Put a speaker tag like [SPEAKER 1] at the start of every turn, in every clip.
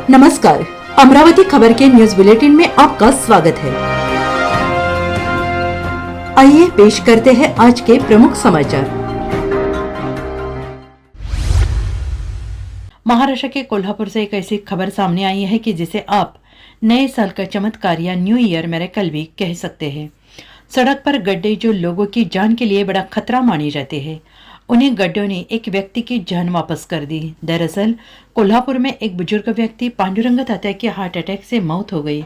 [SPEAKER 1] नमस्कार, अमरावती खबर के न्यूज बुलेटिन में आपका स्वागत है। आइए पेश करते हैं आज के प्रमुख समाचार। महाराष्ट्र के कोल्हापुर से एक ऐसी खबर सामने आई है कि जिसे आप नए साल का चमत्कार या न्यू ईयर मिरेकल भी कह सकते हैं। सड़क पर गड्ढे जो लोगों की जान के लिए बड़ा खतरा माने जाते हैं, उन्हीं गड्ढों ने एक व्यक्ति की जान वापस कर दी। दरअसल कोल्हापुर में एक बुजुर्ग व्यक्ति पांडुरंग तात्या की हार्ट अटैक से मौत हो गई।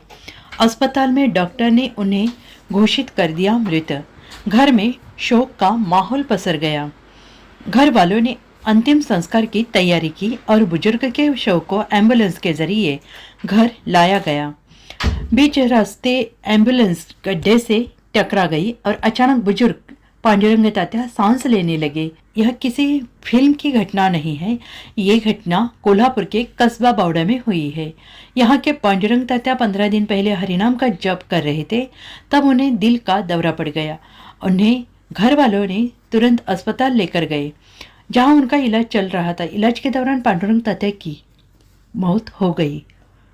[SPEAKER 1] अस्पताल में डॉक्टर ने उन्हें घोषित कर दिया मृत। घर में शोक का माहौल पसर गया। घर वालों ने अंतिम संस्कार की तैयारी की और बुजुर्ग के शव को एम्बुलेंस के जरिए घर लाया गया। बीच रास्ते एम्बुलेंस गड्ढे से टकरा गई और अचानक बुजुर्ग पांडुरंग तात्या सांस लेने लगे। यह किसी फिल्म की घटना नहीं है, ये घटना कोल्हापुर के कस्बा बावड़ा में हुई है। यहाँ के पांडुरंग तात्या 15 दिन पहले हरिनाम का जप कर रहे थे, तब उन्हें दिल का दौरा पड़ गया। उन्हें घर वालों ने तुरंत अस्पताल लेकर गए, जहां उनका इलाज चल रहा था। इलाज के दौरान पांडुरंग तात्या की मौत हो गई।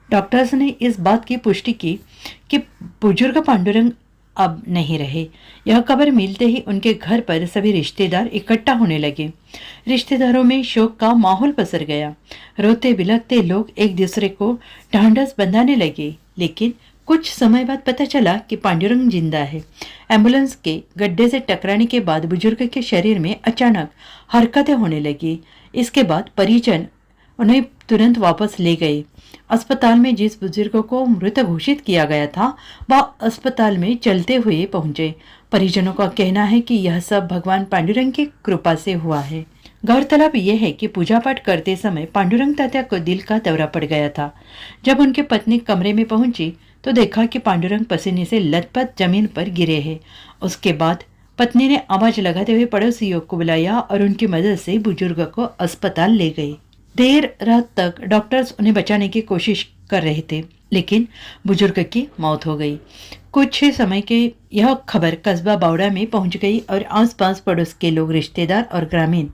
[SPEAKER 1] डॉक्टर्स ने इस बात की पुष्टि की कि बुजुर्ग पांडुरंग अब नहीं रहे। यह खबर मिलते ही उनके घर पर सभी रिश्तेदार इकट्ठा होने लगे। रिश्तेदारों में शोक का माहौल पसर गया। रोते बिलखते लोग एक दूसरे को ढांढस बंधाने लगे, लेकिन कुछ समय बाद पता चला कि पांडुरंग जिंदा है। एम्बुलेंस के गड्ढे से टकराने के बाद बुजुर्ग के शरीर में अचानक हरकतें होने लगी। इसके बाद परिजन उन्हें तुरंत वापस ले गए। अस्पताल में जिस बुजुर्ग को मृत घोषित किया गया था, वह अस्पताल में चलते हुए पहुंचे। परिजनों का कहना है कि यह सब भगवान पांडुरंग की कृपा से हुआ है। गौरतलब यह है कि पूजा पाठ करते समय पांडुरंग तात्या को दिल का दौरा पड़ गया था। जब उनकी पत्नी कमरे में पहुंची तो देखा कि पांडुरंग पसीने से लथपथ जमीन पर गिरे हैं। उसके बाद पत्नी ने आवाज लगाते हुए पड़ोसियों को बुलाया और उनकी मदद से बुजुर्ग को अस्पताल ले गए। देर रात तक डॉक्टर्स उन्हें बचाने की कोशिश कर रहे थे, लेकिन बुजुर्ग की मौत हो गई। कुछ ही समय के यह खबर कस्बा बावड़ा में पहुंच गई और आसपास पड़ोस के लोग, रिश्तेदार और ग्रामीण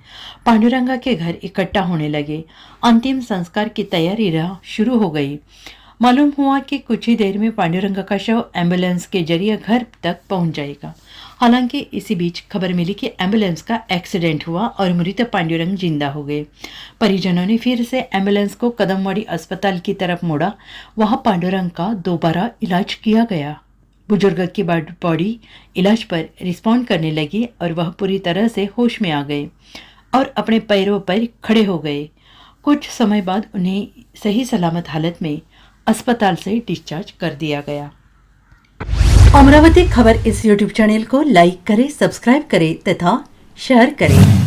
[SPEAKER 1] पांडुरंगा के घर इकट्ठा होने लगे। अंतिम संस्कार की तैयारी शुरू हो गई। मालूम हुआ कि कुछ ही देर में पांडुरंगा का शव एम्बुलेंस के जरिए घर तक पहुंच जाएगा। हालांकि इसी बीच खबर मिली कि एम्बुलेंस का एक्सीडेंट हुआ और मृत पांडुरंग जिंदा हो गए। परिजनों ने फिर से एम्बुलेंस को कदमवाड़ी अस्पताल की तरफ मोड़ा। वहां पांडुरंग का दोबारा इलाज किया गया। बुजुर्ग की बॉडी इलाज पर रिस्पॉन्ड करने लगी और वह पूरी तरह से होश में आ गए और अपने पैरों पर खड़े हो गए। कुछ समय बाद उन्हें सही सलामत हालत में अस्पताल से डिस्चार्ज कर दिया गया। अमरावती खबर इस यूट्यूब चैनल को लाइक करें, सब्सक्राइब करें तथा शेयर करें।